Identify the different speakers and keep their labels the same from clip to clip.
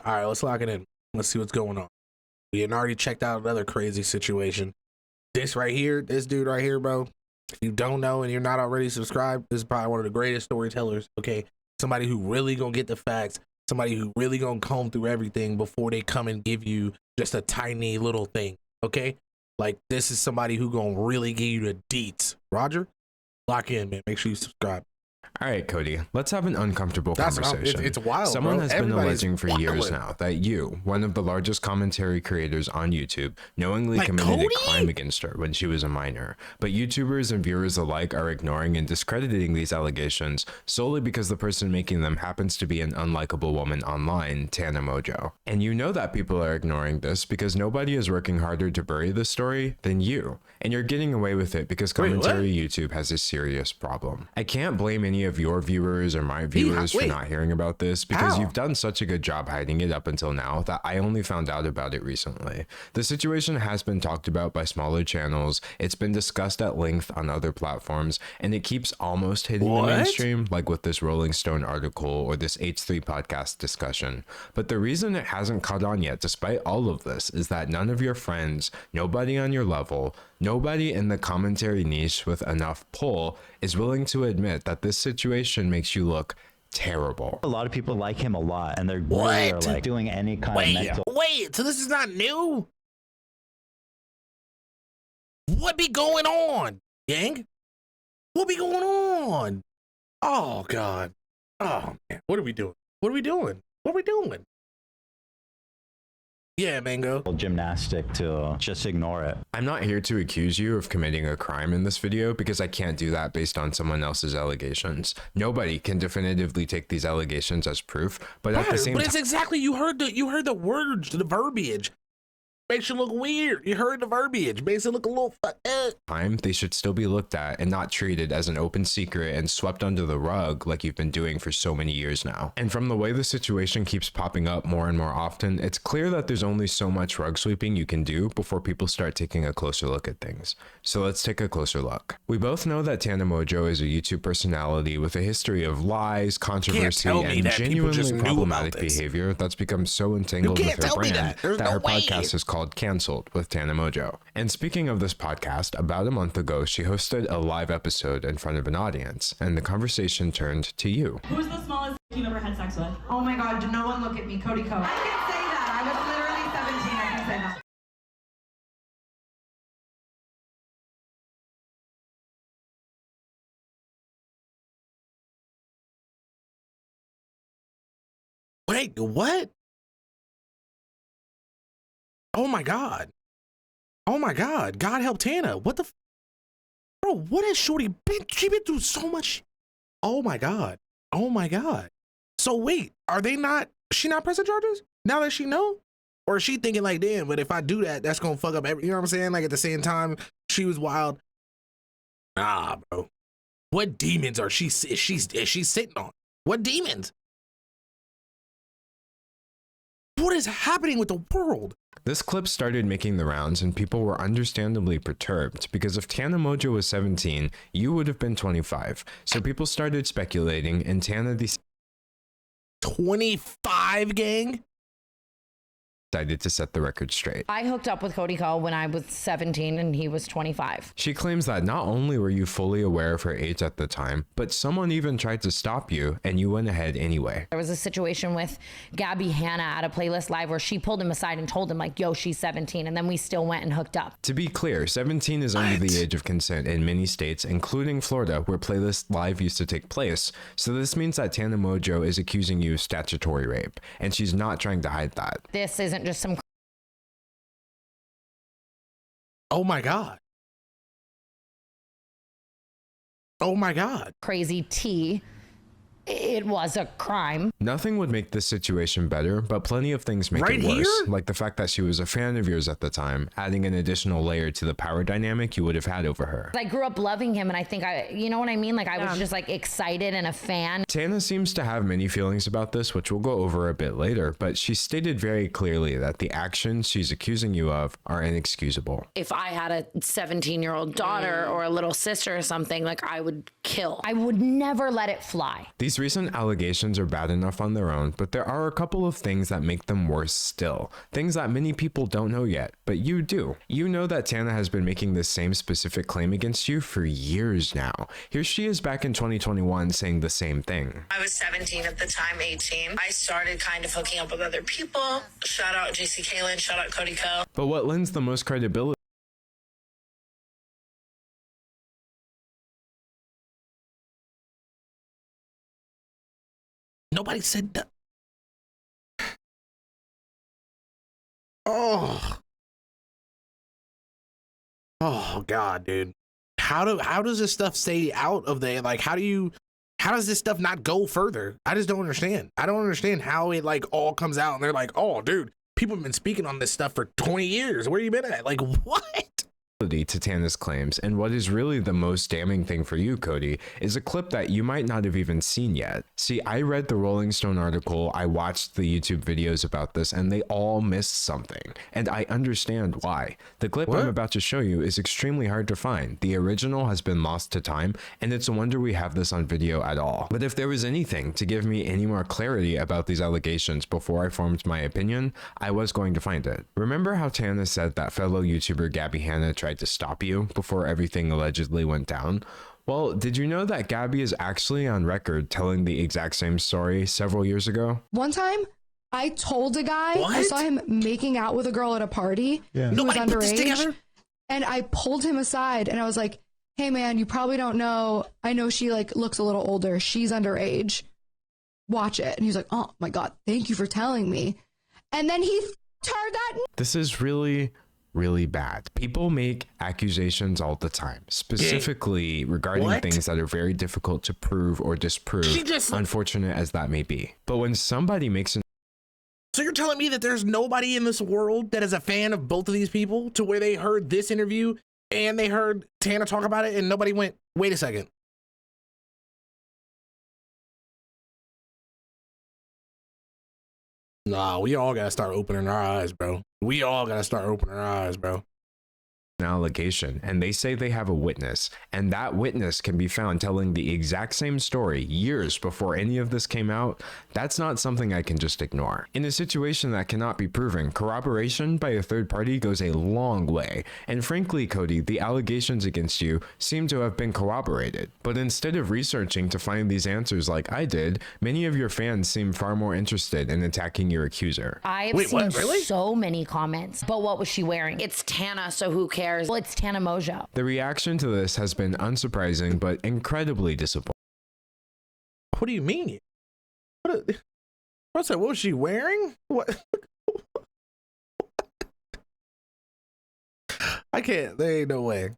Speaker 1: All right, let's lock it in. Let's see what's going on. We had already checked out another crazy situation. This right here, this dude right here, bro. If you don't know and you're not already subscribed, this is probably one of the greatest storytellers. Okay, somebody who really gonna get the facts. Somebody who really gonna comb through everything before they come and give you just a tiny little thing. Okay, like this is somebody who gonna really give you the deets. Roger, lock in, man. Make sure you subscribe.
Speaker 2: All right, Cody, let's have an uncomfortable conversation.
Speaker 1: It's wild.
Speaker 2: Someone has been alleging for
Speaker 1: wild.
Speaker 2: years now that you, one of the largest commentary creators on YouTube, knowingly committed
Speaker 1: Cody?
Speaker 2: a crime against her when she was a minor. But YouTubers and viewers alike are ignoring and discrediting these allegations solely because the person making them happens to be an unlikable woman online, Tana Mongeau. And you know that people are ignoring this because nobody is working harder to bury this story than you. And you're getting away with it because commentary YouTube has a serious problem. I can't blame any of your viewers or my viewers for not hearing about this because you've done such a good job hiding it up until now that I only found out about it recently. The situation has been talked about by smaller channels, it's been discussed at length on other platforms, and it keeps almost hitting the mainstream, like with this Rolling Stone article or this H3 podcast discussion. But the reason it hasn't caught on yet, despite all of this, is that none of your friends, nobody on your level, nobody in the commentary niche with enough pull is willing to admit that this situation makes you look terrible.
Speaker 3: A lot of people like him a lot, and they're really are like doing any kind of mental.
Speaker 1: Wait, so this is not new? What be going on, gang? What be going on? Oh God. Oh man, what are we doing? What are we doing? What are we doing? Yeah, Mango.
Speaker 3: Gymnastic to just ignore it.
Speaker 2: I'm not here to accuse you of committing a crime in this video because I can't do that based on someone else's allegations. Nobody can definitively take these allegations as proof, but at the same time,
Speaker 1: but it's exactly you heard the words, the verbiage. Makes you look weird. You heard the verbiage. Makes it look a little
Speaker 2: time, they should still be looked at and not treated as an open secret and swept under the rug like you've been doing for so many years now. And from the way the situation keeps popping up more and more often, it's clear that there's only so much rug sweeping you can do before people start taking a closer look at things. So let's take a closer look. We both know that Tana Mongeau is a YouTube personality with a history of lies, controversy, and genuinely problematic behavior that's become so entangled with her brand that her podcast is called Cancelled with Tana Mongeau. And speaking of this podcast, about a month ago, she hosted a live episode in front of an audience, and the conversation turned to you.
Speaker 4: Who's the smallest you've ever had sex with?
Speaker 5: Oh my God, did no one look at me, Cody Ko. I can say that. I was literally 17. I can say that.
Speaker 1: Wait, what? Oh my God. Oh my God. God help Tana. What the bro, what has Shorty been? She been through so much. Oh my God. Oh my God. So wait, are they not, she not pressing charges now that she know? Or is she thinking like, damn, but if I do that, that's gonna fuck up every, you know what I'm saying? Like at the same time, she was wild. Nah, bro. What demons are is she sitting on? What demons? What is happening with the world?
Speaker 2: This clip started making the rounds and people were understandably perturbed because if Tana Mongeau was 17, you would have been 25. So people started speculating and Tana
Speaker 1: 25, gang?
Speaker 2: decided to set the record straight.
Speaker 6: I hooked up with Cody Ko when I was 17 and he was 25.
Speaker 2: She claims that not only were you fully aware of her age at the time, but someone even tried to stop you and you went ahead anyway.
Speaker 6: There was a situation with Gabby Hanna at a playlist live where she pulled him aside and told him like, yo, she's 17. And then we still went and hooked up.
Speaker 2: To be clear, 17 is under the age of consent in many states, including Florida, where playlist live used to take place. So this means that Tana Mongeau is accusing you of statutory rape, and she's not trying to hide that.
Speaker 6: This isn't just some...
Speaker 1: Oh my God. Oh my God.
Speaker 6: Crazy tea. It was a crime.
Speaker 2: Nothing would make this situation better, but plenty of things make it worse. Like the fact that she was a fan of yours at the time, adding an additional layer to the power dynamic you would have had over her.
Speaker 6: I grew up loving him, and I think you know what I mean? Like I was just like excited and a fan.
Speaker 2: Tana seems to have many feelings about this, which we'll go over a bit later, but she stated very clearly that the actions she's accusing you of are inexcusable.
Speaker 7: If I had a 17-year-old daughter or a little sister or something, like I would kill.
Speaker 6: I would never let it fly.
Speaker 2: These These recent allegations are bad enough on their own, but there are a couple of things that make them worse still. Things that many people don't know yet, but you do. You know that Tana has been making this same specific claim against you for years now. Here she is back in 2021 saying the same thing.
Speaker 7: I was 17 at the time, 18. I started kind of hooking up with other people. Shout out JC Kalen, shout out Cody Ko.
Speaker 2: But what lends the most credibility?
Speaker 1: Nobody said that. Oh God, dude. How does this stuff stay out of the, like, how does this stuff not go further? I just don't understand. I don't understand how it like all comes out and they're like, oh dude, people have been speaking on this stuff for 20 years. Where you been at? Like, what?
Speaker 2: To Tana's claims, and what is really the most damning thing for you, Cody, is a clip that you might not have even seen yet. See, I read the Rolling Stone article, I watched the YouTube videos about this, and they all missed something, and I understand why. The clip I'm about to show you is extremely hard to find. The original has been lost to time, and it's a wonder we have this on video at all. But if there was anything to give me any more clarity about these allegations before I formed my opinion, I was going to find it. Remember how Tana said that fellow YouTuber Gabby Hanna tried to stop you before everything allegedly went down? Well, did you know that Gabby is actually on record telling the exact same story several years ago?
Speaker 8: One time, I told a guy, I saw him making out with a girl at a party who was underage, and I pulled him aside and I was like, hey man, you probably don't know, I know she like looks a little older, she's underage, watch it. And he's like, oh my God, thank you for telling me. And then he turned that.
Speaker 2: This is really bad. People make accusations all the time, specifically regarding things that are very difficult to prove or disprove, unfortunate as that may be. But when somebody makes an...
Speaker 1: So you're telling me that there's nobody in this world that is a fan of both of these people to where they heard this interview and they heard Tana talk about it and nobody went, wait a second. Nah, we all gotta start opening our eyes, bro. We all gotta start opening our eyes, bro.
Speaker 2: Allegation, and they say they have a witness, and that witness can be found telling the exact same story years before any of this came out. That's not something I can just ignore. In a situation that cannot be proven, corroboration by a third party goes a long way, and frankly, Cody, the allegations against you seem to have been corroborated. But instead of researching to find these answers like I did, many of your fans seem far more interested in attacking your accuser.
Speaker 6: I've seen so many comments, but what was she wearing? It's Tana, so who cares? Well, it's Tana Mongeau.
Speaker 2: The reaction to this has been unsurprising, but incredibly disappointing.
Speaker 1: What do you mean? What's that? What was she wearing? What? I can't. There ain't no way.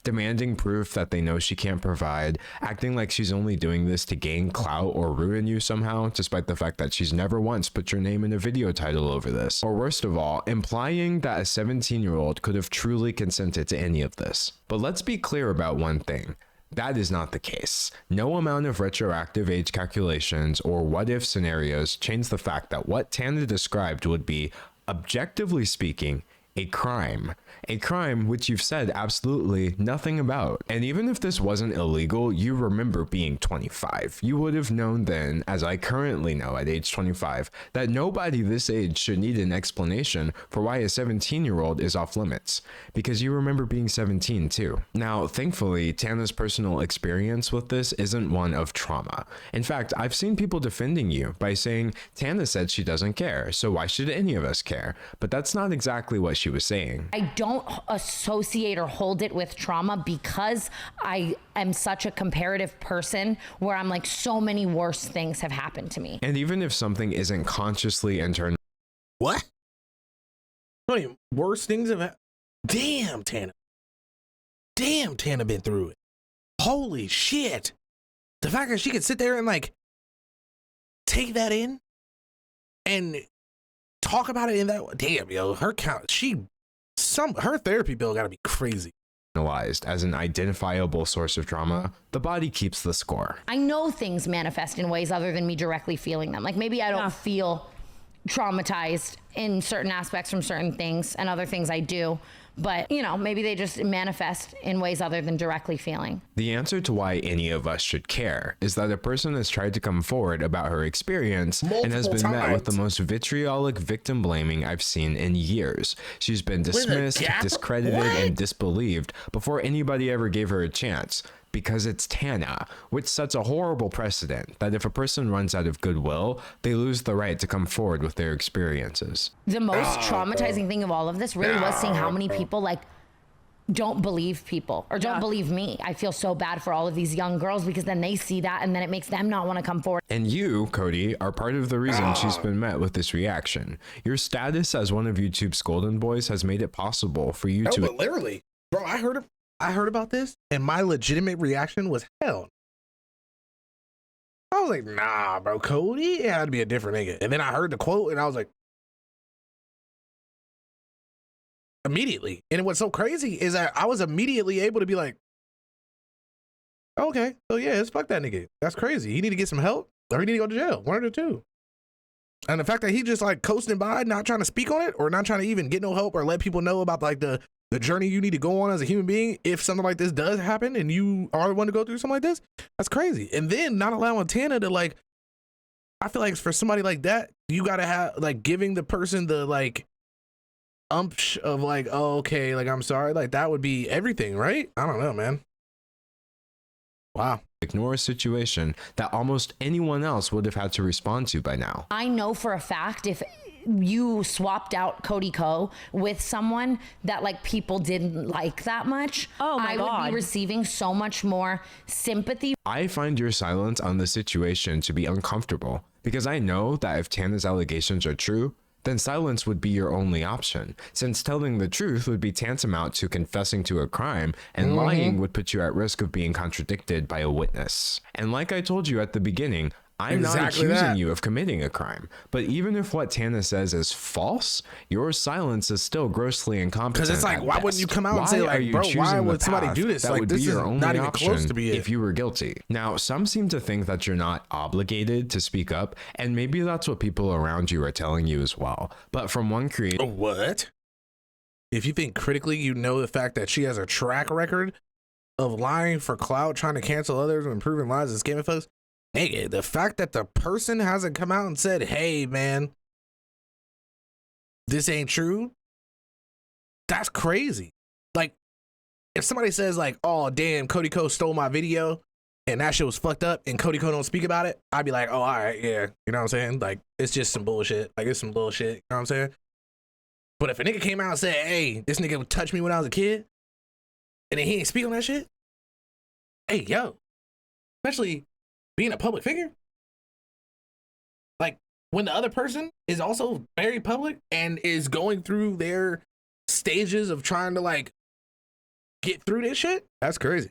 Speaker 2: Demanding proof that they know she can't provide, acting like she's only doing this to gain clout or ruin you somehow, despite the fact that she's never once put your name in a video title over this. Or worst of all, implying that a 17-year-old could have truly consented to any of this. But let's be clear about one thing. That is not the case. No amount of retroactive age calculations or what-if scenarios change the fact that what Tana described would be, objectively speaking, a crime. A crime which you've said absolutely nothing about. And even if this wasn't illegal, you remember being 25. You would have known then, as I currently know at age 25, that nobody this age should need an explanation for why a 17-year-old is off limits. Because you remember being 17 too. Now, thankfully, Tana's personal experience with this isn't one of trauma. In fact, I've seen people defending you by saying, Tana said she doesn't care, so why should any of us care? But that's not exactly what she was saying.
Speaker 6: I don't associate or hold it with trauma because I am such a comparative person where I'm like, so many worse things have happened to me.
Speaker 2: And even if something isn't consciously internal.
Speaker 1: What? Worse things have happened? Damn, Tana. Damn, Tana been through it. Holy shit. The fact that she could sit there and like take that in and talk about it in that, damn, yo, her therapy bill gotta be crazy.
Speaker 2: As an identifiable source of trauma, the body keeps the score.
Speaker 6: I know things manifest in ways other than me directly feeling them. Like maybe I don't feel traumatized in certain aspects from certain things, and other things I do. But, you know, maybe they just manifest in ways other than directly feeling.
Speaker 2: The answer to why any of us should care is that a person has tried to come forward about her experience and has been met with the most vitriolic victim blaming I've seen in years. She's been dismissed, discredited, and disbelieved before anybody ever gave her a chance. Because it's Tana, which sets a horrible precedent that if a person runs out of goodwill, they lose the right to come forward with their experiences.
Speaker 6: The most traumatizing thing of all of this really was seeing how many people like don't believe people or don't believe me. I feel so bad for all of these young girls because then they see that and then it makes them not want to come forward.
Speaker 2: And you, Cody, are part of the reason she's been met with this reaction. Your status as one of YouTube's golden boys has made it possible for you to...
Speaker 1: But literally, bro, I heard about this and my legitimate reaction was hell. I was like, nah, bro, Cody, it had to be a different nigga. And then I heard the quote and I was like, immediately. And what's so crazy is that I was immediately able to be like, okay, so yeah, it's fuck that nigga. That's crazy. He need to get some help or he need to go to jail. One of the two. And the fact that he just like coasting by, not trying to speak on it or not trying to even get no help or let people know about like the journey you need to go on as a human being if something like this does happen and you are the one to go through something like this, that's crazy. And then not allowing Tana to like, I feel like for somebody like that, you gotta have like giving the person the like umph of like, oh, okay, like I'm sorry, like that would be everything, right? I don't know, man. Wow.
Speaker 2: Ignore a situation that almost anyone else would have had to respond to by now.
Speaker 6: I know for a fact if you swapped out Cody Ko with someone that like people didn't like that much, I would be receiving so much more sympathy.
Speaker 2: I find your silence on the situation to be uncomfortable because I know that if Tana's allegations are true, then silence would be your only option, since telling the truth would be tantamount to confessing to a crime, and lying would put you at risk of being contradicted by a witness. And like I told you at the beginning, I'm not accusing you of committing a crime, but even if what Tana says is false, your silence is still grossly incompetent.
Speaker 1: Because it's like, why wouldn't you come out and say like, bro, why would somebody do this?
Speaker 2: That
Speaker 1: like,
Speaker 2: would
Speaker 1: this
Speaker 2: be your
Speaker 1: is
Speaker 2: only
Speaker 1: not even
Speaker 2: option
Speaker 1: close to be it.
Speaker 2: if you were guilty. Now, some seem to think that you're not obligated to speak up, and maybe that's what people around you are telling you as well. But from one creator,
Speaker 1: what? If you think critically, you know the fact that she has a track record of lying for clout, trying to cancel others, and proving lies and scamming folks. Nigga, the fact that the person hasn't come out and said, hey, man, this ain't true, that's crazy. Like, if somebody says, like, oh, damn, Cody Ko stole my video and that shit was fucked up and Cody Ko don't speak about it, I'd be like, oh, all right, yeah. You know what I'm saying? Like, it's just some bullshit. Like, it's some bullshit. You know what I'm saying? But if a nigga came out and said, hey, this nigga touched me when I was a kid and then he ain't speak on that shit, hey, yo, especially being a public figure, like when the other person is also very public and is going through their stages of trying to like get through this shit, that's crazy.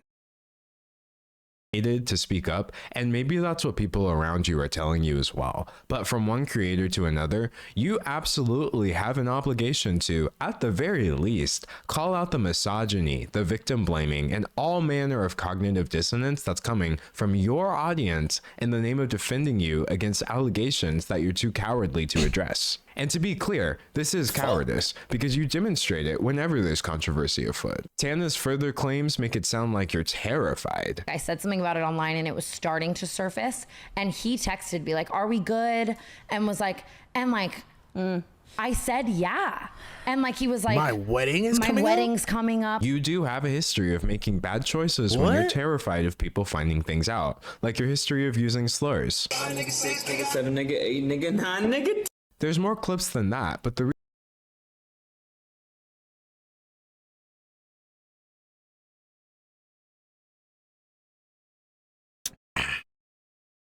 Speaker 2: To speak up, and maybe that's what people around you are telling you as well. But from one creator to another, you absolutely have an obligation to, at the very least, call out the misogyny, the victim blaming, and all manner of cognitive dissonance that's coming from your audience in the name of defending you against allegations that you're too cowardly to address. And to be clear, this is cowardice because you demonstrate it whenever there's controversy afoot. Tana's further claims make it sound like you're terrified.
Speaker 6: I said something about it online and it was starting to surface, and he texted me like, are we good? And was like, I said, yeah. And like, he was like,
Speaker 1: my wedding's
Speaker 6: coming up.
Speaker 2: You do have a history of making bad choices when you're terrified of people finding things out, like your history of using slurs.
Speaker 9: 5 nigga, 6 nigga, 7 nigga, 8 nigga, 9 nigga.
Speaker 2: There's more clips than that, but the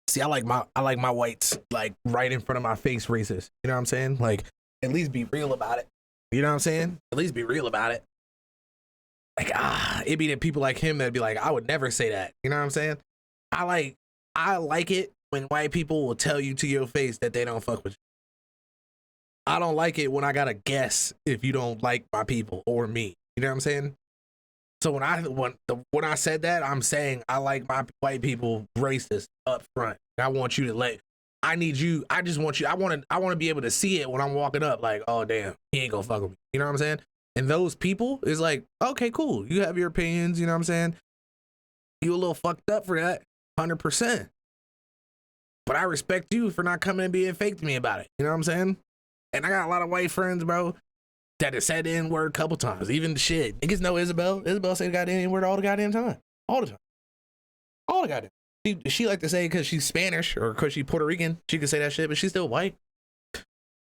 Speaker 1: see, I like my whites like right in front of my face racist. You know what I'm saying? Like, at least be real about it. You know what I'm saying? At least be real about it. Like, it'd be the people like him that'd be like, I would never say that. You know what I'm saying? I like it when white people will tell you to your face that they don't fuck with you. I don't like it when I gotta guess if you don't like my people or me. You know what I'm saying? So when I said that, I'm saying I like my white people racist up front. I want you to I need you. I just want you. I want to be able to see it when I'm walking up. Like, oh damn, he ain't gonna fuck with me. You know what I'm saying? And those people is like, okay, cool. You have your opinions. You know what I'm saying? You a little fucked up for that, 100%. But I respect you for not coming and being fake to me about it. You know what I'm saying? And I got a lot of white friends, bro, that have said the N-word a couple times. Even shit, niggas know Isabel. Isabel say the goddamn N-word all the goddamn time. All the time. All the goddamn. She like to say because she's Spanish or because she's Puerto Rican, she can say that shit, but she's still white.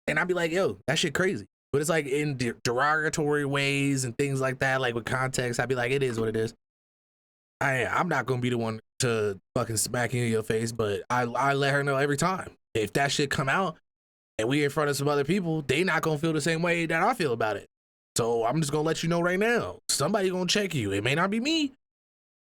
Speaker 1: And I'd be like, yo, that shit crazy. But it's like in derogatory ways and things like that, like with context, I'd be like, it is what it is. I'm not gonna be the one to fucking smack you in your face, but I let her know every time. If that shit come out and we in front of some other people, they not gonna feel the same way that I feel about it. So I'm just gonna let you know right now, somebody gonna check you. It may not be me,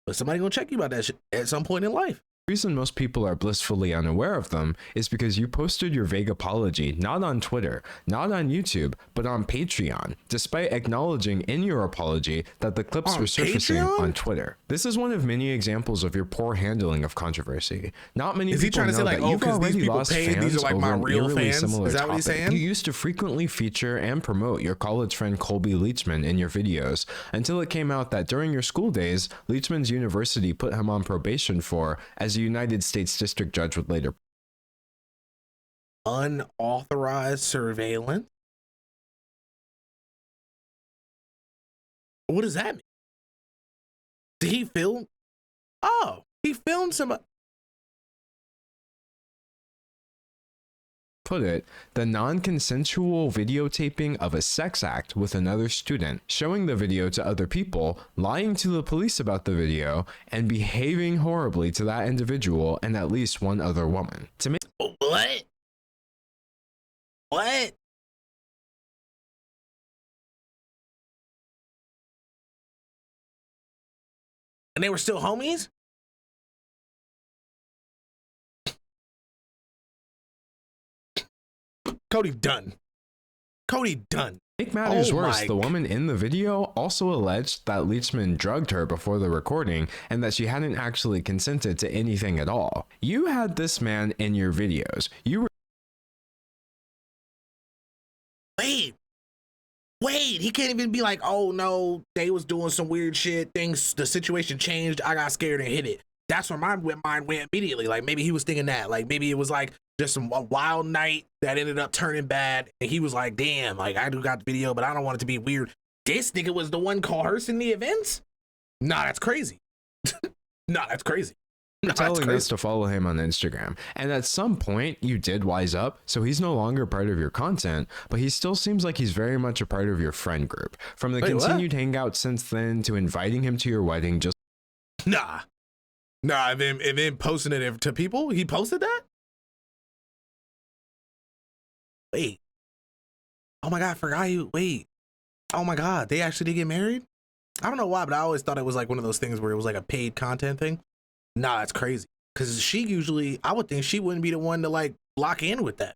Speaker 1: but somebody gonna check you about that shit at some point in life.
Speaker 2: The reason most people are blissfully unaware of them is because you posted your vague apology not on Twitter, not on YouTube, but on Patreon, despite acknowledging in your apology that the clips were surfacing on Twitter. This is one of many examples of your poor handling of controversy. Not many people know that you've already lost fans over an eerily similar topic. You used to frequently feature and promote your college friend Colby Leachman in your videos, until it came out that during your school days, Leachman's university put him on probation for, as a United States district judge would later.
Speaker 1: Unauthorized surveillance? What does that mean? Did he film? Oh, he filmed somebody.
Speaker 2: Put it, the non-consensual videotaping of a sex act with another student, showing the video to other people, lying to the police about the video, and behaving horribly to that individual and at least one other woman. To make
Speaker 1: what? What? And they were still homies? Cody done. Cody done.
Speaker 2: Make matters worse, the woman in the video also alleged that Leachman drugged her before the recording and that she hadn't actually consented to anything at all. You had this man in your videos. You were.
Speaker 1: Wait, he can't even be like, oh no, they was doing some weird shit, the situation changed, I got scared and hit it. That's where my mind went immediately. Like maybe he was thinking that, like maybe it was like just a wild night that ended up turning bad, and he was like, damn, like I do got the video, but I don't want it to be weird. This nigga was the one coercing the events? Nah, that's crazy. Nah, that's crazy.
Speaker 2: Telling us to follow him on Instagram, and at some point you did wise up, so he's no longer part of your content, but he still seems like he's very much a part of your friend group. From the continued hangout since then to inviting him to your wedding, just
Speaker 1: nah, and then posting it to people. He posted that. Wait, oh my god, I forgot you. Wait, oh my god, they actually did get married. I don't know why, but I always thought it was like one of those things where it was like a paid content thing. Nah, that's crazy. Because she usually, I would think she wouldn't be the one to like lock in with that.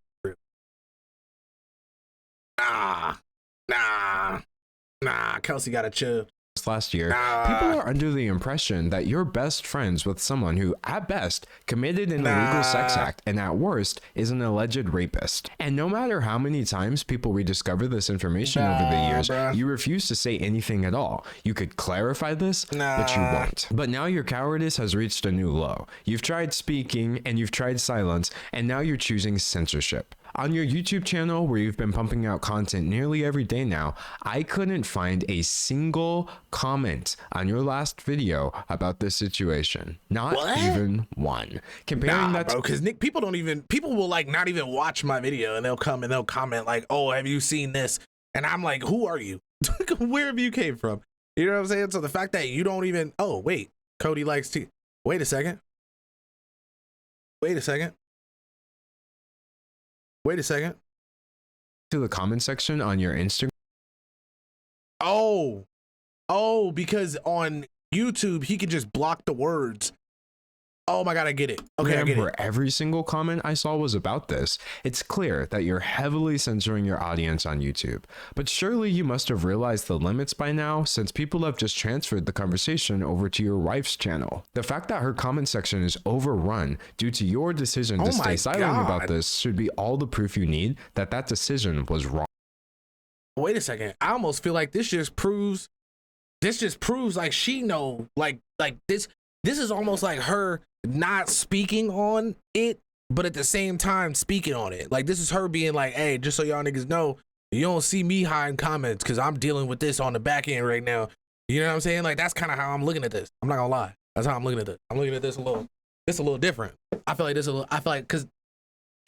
Speaker 1: Nah, Kelsey got to chill.
Speaker 2: Last year, people are under the impression that you're best friends with someone who, at best, committed an illegal sex act and at worst is an alleged rapist. And no matter how many times people rediscover this information over the years, you refuse to say anything at all. You could clarify this, but you won't. But now your cowardice has reached a new low. You've tried speaking and you've tried silence, and now you're choosing censorship. On your YouTube channel, where you've been pumping out content nearly every day now, I couldn't find a single comment on your last video about this situation. Not even one. Comparing that,
Speaker 1: bro, because Nick, people will like not even watch my video, and they'll come and they'll comment like, "Oh, have you seen this?" And I'm like, "Who are you? Where have you came from?" You know what I'm saying? So the fact that you don't even, oh wait, Cody likes to. Wait a second.
Speaker 2: To the comment section on your Instagram.
Speaker 1: Oh, because on YouTube he could just block the words. Oh my God, I get it. Okay, I get it.
Speaker 2: Where every single comment I saw was about this, it's clear that you're heavily censoring your audience on YouTube. But surely you must have realized the limits by now, since people have just transferred the conversation over to your wife's channel. The fact that her comment section is overrun due to your decision to stay silent about this should be all the proof you need that that decision was wrong.
Speaker 1: Wait a second. I almost feel like this just proves like she know, like this is almost like her not speaking on it, but at the same time speaking on it. Like, this is her being like, hey, just so y'all niggas know, you don't see me hiding comments because I'm dealing with this on the back end right now. You know what I'm saying? Like, that's kind of how I'm looking at this. I'm not gonna lie. That's how I'm looking at this. I'm looking at this a little different. I feel like because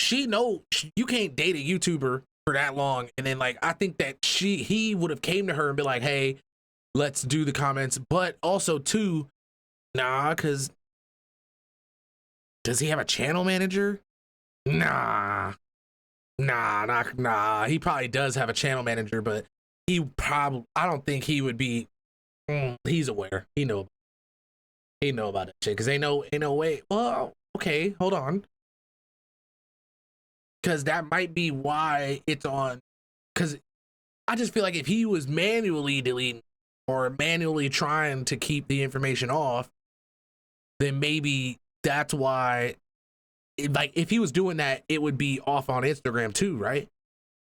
Speaker 1: she know you can't date a YouTuber for that long, and then like I think that he would have came to her and be like, hey, let's do the comments, but also too, nah, because does he have a channel manager? Nah. He probably does have a channel manager, but I don't think he would be. He's aware. He know about that shit. Cause ain't no way. Well, okay, hold on. Cause that might be why it's on. Cause I just feel like if he was manually deleting or manually trying to keep the information off, then maybe that's why, like, if he was doing that, it would be off on Instagram too, right?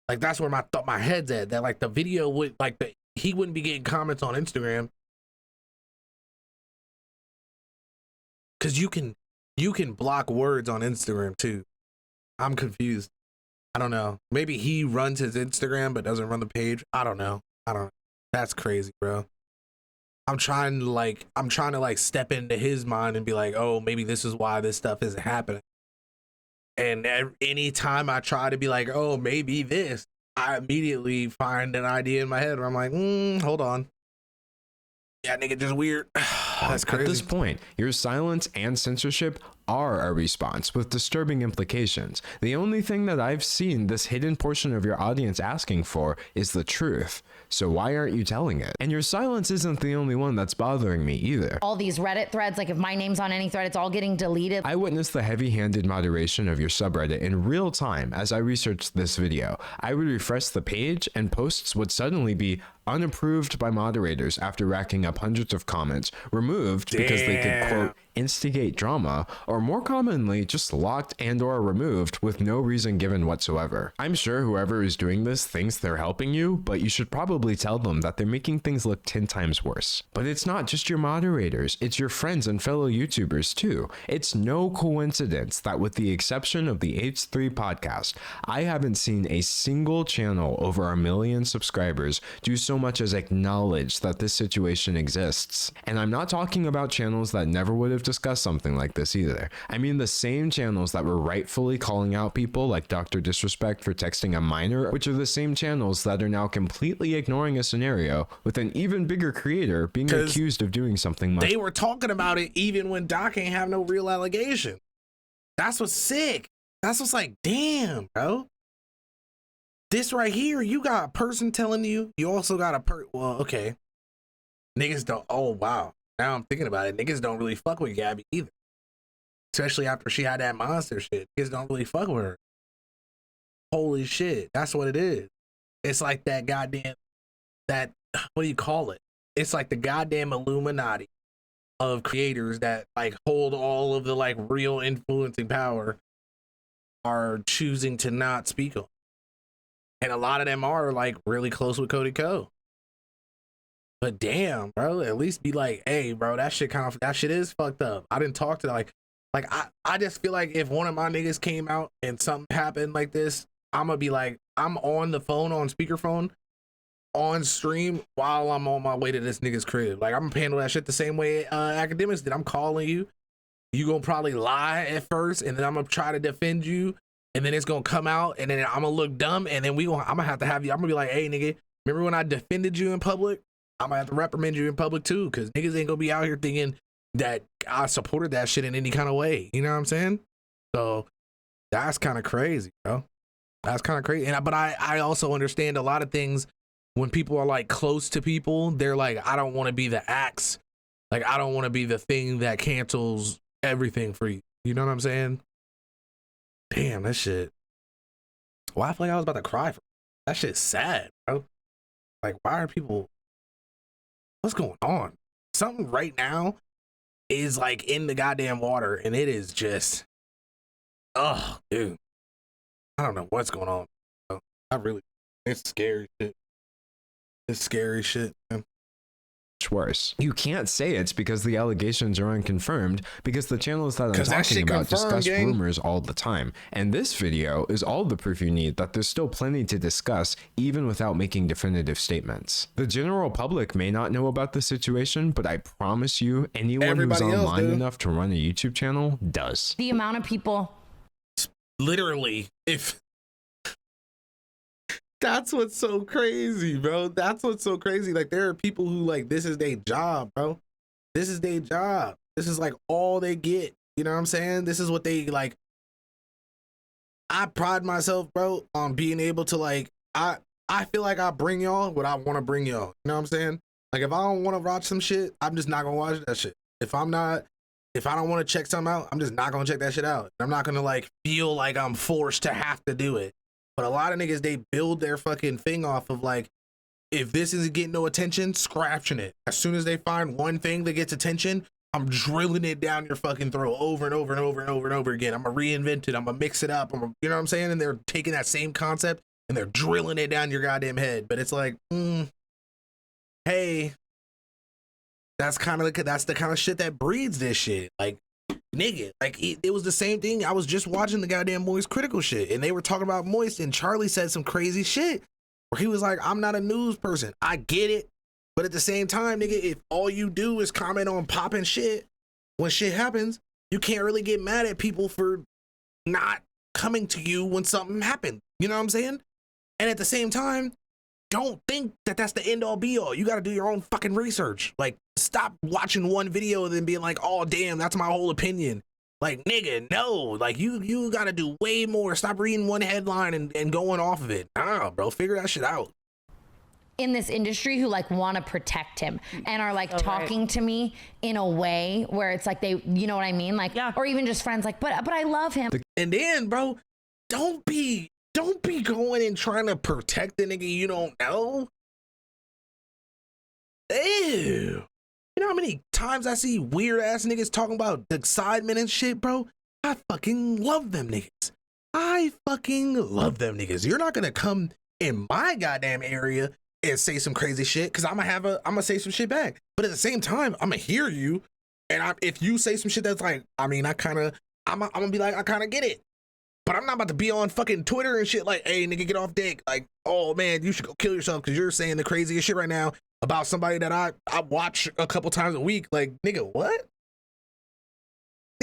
Speaker 1: Like, that's where my head's at, that like the video would, like, he wouldn't be getting comments on Instagram. Cause you can block words on Instagram too. I'm confused. I don't know. Maybe he runs his Instagram but doesn't run the page. I don't know. That's crazy, bro. I'm trying to like step into his mind and be like, oh, maybe this is why this stuff isn't happening. And anytime I try to be like, oh, maybe this, I immediately find an idea in my head where I'm like, hold on. Yeah, nigga, just weird. That's crazy.
Speaker 2: At this point, your silence and censorship are a response with disturbing implications. The only thing that I've seen this hidden portion of your audience asking for is the truth. So why aren't you telling it? And your silence isn't the only one that's bothering me either.
Speaker 6: All these Reddit threads, like if my name's on any thread, it's all getting deleted.
Speaker 2: I witnessed the heavy-handed moderation of your subreddit in real time as I researched this video. I would refresh the page and posts would suddenly be unapproved by moderators after racking up hundreds of comments, removed because they could, quote, instigate drama, or more commonly just locked and or removed with no reason given whatsoever. I'm sure whoever is doing this thinks they're helping you, but you should probably tell them that they're making things look 10 times worse. But it's not just your moderators, it's your friends and fellow YouTubers too. It's no coincidence that with the exception of the H3 podcast, I haven't seen a single channel over 1 million subscribers do so much as acknowledge that this situation exists. And I'm not talking about channels that never would have discussed something like this either. I mean the same channels that were rightfully calling out people like Dr. Disrespect for texting a minor, which are the same channels that are now completely ignoring a scenario with an even bigger creator being accused of doing something much.
Speaker 1: They were talking about it even when Doc ain't have no real allegation. That's what's sick. That's what's like, damn, bro. This right here, you got a person telling you, you also got well, okay. Niggas don't, oh wow. Now I'm thinking about it. Niggas don't really fuck with Gabby either. Especially after she had that monster shit. Niggas don't really fuck with her. Holy shit. That's what it is. It's like that goddamn, what do you call it? It's like the goddamn Illuminati of creators that like hold all of the like real influencing power are choosing to not speak on. And a lot of them are like really close with Cody Ko. But damn, bro, at least be like, hey, bro, that shit is fucked up. I didn't talk to like I just feel like if one of my niggas came out and something happened like this, I'm gonna be like, I'm on the phone, on speakerphone, on stream while I'm on my way to this nigga's crib. Like, I'm gonna handle that shit the same way academics did. I'm calling you. You gonna probably lie at first, and then I'm gonna try to defend you, and then it's gonna come out, and then I'm gonna look dumb, and then I'm gonna have you. I'm gonna be like, hey, nigga, remember when I defended you in public? I'm gonna have to reprimand you in public too, because niggas ain't gonna be out here thinking that I supported that shit in any kind of way. You know what I'm saying? So that's kind of crazy, bro. That's kind of crazy. But I also understand a lot of things when people are like close to people. They're like, I don't want to be the axe. Like, I don't want to be the thing that cancels everything for you. You know what I'm saying? Damn, that shit. Well, I feel like I was about to cry. That shit's sad, bro. Like, why are people? What's going on? Something right now is like in the goddamn water, and it is just, oh, dude. I don't know what's going on. It's scary shit. It's scary shit, man.
Speaker 2: Worse. You can't say it's because the allegations are unconfirmed, because the channels that I'm talking about discuss rumors all the time. And this video is all the proof you need that there's still plenty to discuss, even without making definitive statements. The general public may not know about the situation, but I promise you, anyone who's online enough to run a YouTube channel does.
Speaker 6: The amount of people.
Speaker 1: Literally, if... That's what's so crazy, bro. That's what's so crazy. Like, there are people who, like, this is their job, bro. This is their job. This is, like, all they get. You know what I'm saying? This is what they, like... I pride myself, bro, on being able to, like... I feel like I bring y'all what I want to bring y'all. You know what I'm saying? Like, if I don't want to watch some shit, I'm just not going to watch that shit. If I don't want to check something out, I'm just not going to check that shit out. I'm not going to, like, feel like I'm forced to have to do it. But a lot of niggas, they build their fucking thing off of, like, if this isn't getting no attention, scratching it. As soon as they find one thing that gets attention, I'm drilling it down your fucking throat over and over and over and over and over again. I'm gonna reinvent it. I'm gonna mix it up. You know what I'm saying? And they're taking that same concept and they're drilling it down your goddamn head. But it's like, hey, that's the kind of shit that breeds this shit. Like, nigga, like it was the same thing. I was just watching the goddamn Moist Critical shit, and they were talking about Moist, and Charlie said some crazy shit where he was like, I'm not a news person. I get it. But at the same time, nigga, if all you do is comment on popping shit when shit happens, you can't really get mad at people for not coming to you when something happened. You know what I'm saying? And at the same time, don't think that that's the end all be all. You got to do your own fucking research. Like, stop watching one video and then being like, oh, damn, that's my whole opinion. Like, nigga, no. Like, you got to do way more. Stop reading one headline and going off of it. Nah, bro, figure that shit out.
Speaker 6: In this industry who like want to protect him and are like talking to me in a way where it's like they, you know what I mean? Like, or even just friends like, but I love him.
Speaker 1: And then, bro, don't be going and trying to protect the nigga you don't know. Ew. You know how many times I see weird ass niggas talking about the sidemen and shit, bro? I fucking love them niggas. I fucking love them niggas. You're not gonna come in my goddamn area and say some crazy shit, because I'm gonna say some shit back. But at the same time, I'm gonna hear you, and if you say some shit that's like, I mean, I'm gonna be like, I kind of get it. But I'm not about to be on fucking Twitter and shit like, hey, nigga, get off dick. Like, oh, man, you should go kill yourself because you're saying the craziest shit right now about somebody that I watch a couple times a week. Like, nigga, what?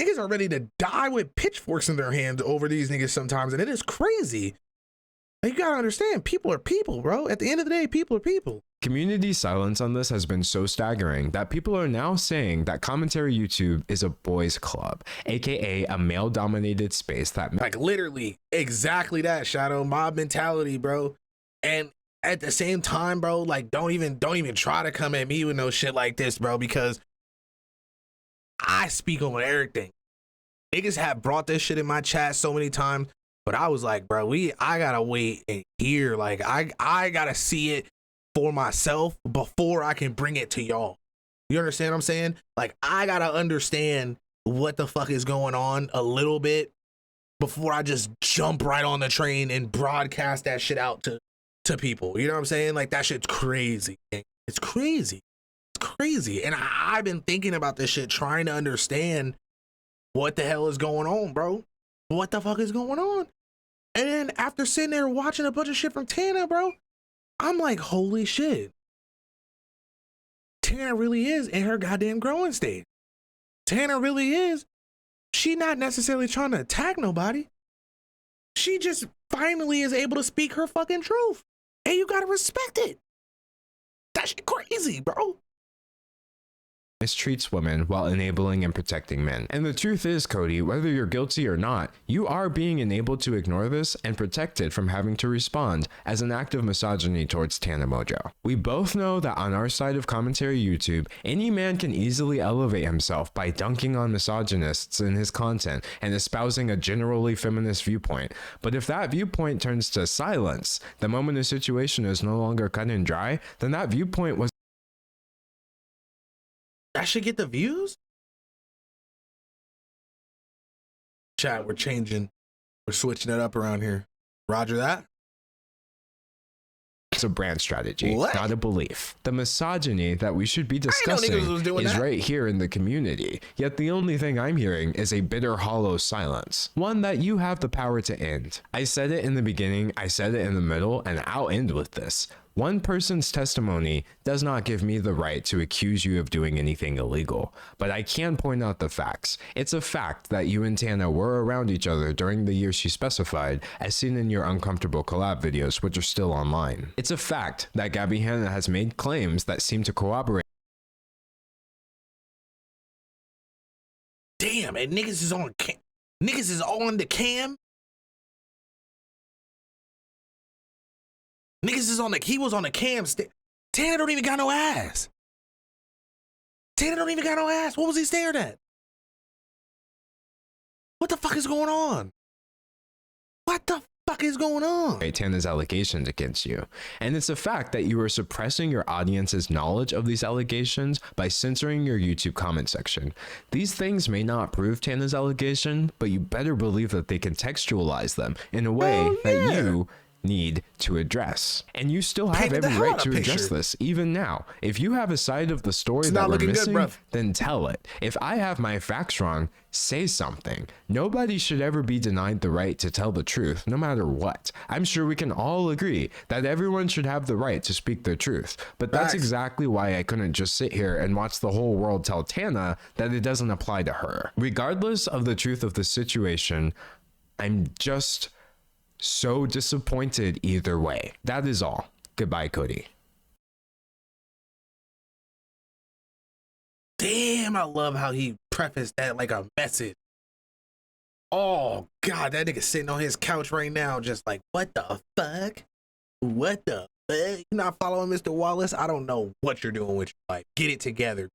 Speaker 1: Niggas are ready to die with pitchforks in their hands over these niggas sometimes, and it is crazy. Like, you gotta understand, people are people, bro. At the end of the day, people are people.
Speaker 2: Community silence on this has been so staggering that people are now saying that commentary YouTube is a boys club, aka a male-dominated space that,
Speaker 1: like, literally exactly that, Shadow. Mob mentality, bro. And at the same time, bro, like, don't even try to come at me with no shit like this, bro, because I speak on everything. Niggas have brought this shit in my chat so many times, but I was like, bro, I gotta wait and hear. Like, I gotta see it for myself before I can bring it to y'all. You understand what I'm saying? Like, I gotta understand what the fuck is going on a little bit before I just jump right on the train and broadcast that shit out to people. You know what I'm saying? Like, that shit's crazy. It's crazy. It's crazy. And I've been thinking about this shit, trying to understand what the hell is going on, bro. What the fuck is going on? And then after sitting there watching a bunch of shit from Tana, bro, I'm like, holy shit. Tana really is in her goddamn growing stage. Tana really is. She not necessarily trying to attack nobody. She just finally is able to speak her fucking truth. And you gotta respect it. That shit crazy, bro.
Speaker 2: mistreats women while enabling and protecting men. And the truth is, Cody, whether you're guilty or not, you are being enabled to ignore this and protected from having to respond as an act of misogyny towards Tana Mongeau. We both know that on our side of commentary YouTube, any man can easily elevate himself by dunking on misogynists in his content and espousing a generally feminist viewpoint. But if that viewpoint turns to silence the moment a situation is no longer cut and dry, then that viewpoint was
Speaker 1: I should get the views. Chat, we're changing. We're switching it up around here. Roger that.
Speaker 2: It's a brand strategy,
Speaker 1: what?
Speaker 2: Not a belief. The misogyny that we should be discussing is right here in the community. Yet the only thing I'm hearing is a bitter, hollow silence. One that you have the power to end. I said it in the beginning, I said it in the middle, and I'll end with this. One person's testimony does not give me the right to accuse you of doing anything illegal, but I can point out the facts. It's a fact that you and Tana were around each other during the years she specified, as seen in your uncomfortable collab videos, which are still online. It's a fact that Gabby Hanna has made claims that seem to corroborate.
Speaker 1: Damn, and niggas is on cam. Niggas is on the cam. Niggas is on the, he was on the cam. Tana don't even got no ass. Tana don't even got no ass. What was he staring at? What the fuck is going on? What the fuck is going on?
Speaker 2: Tana's allegations against you. And it's a fact that you are suppressing your audience's knowledge of these allegations by censoring your YouTube comment section. These things may not prove Tana's allegation, but you better believe that they contextualize them in a way that you need to address. And you still have every right to address this, even now. If you have a side of the story that we're missing, then tell it. If I have my facts wrong, say something. Nobody should ever be denied the right to tell the truth, no matter what. I'm sure we can all agree that everyone should have the right to speak their truth, but that's exactly why I couldn't just sit here and watch the whole world tell Tana that it doesn't apply to her. Regardless of the truth of the situation, I'm just so disappointed either way. That is all. Goodbye, Cody.
Speaker 1: Damn, I love how he prefaced that like a message. Oh, God, that nigga sitting on his couch right now just like, what the fuck? What the fuck? You not following Mr. Wallace? I don't know what you're doing with your life. Get it together.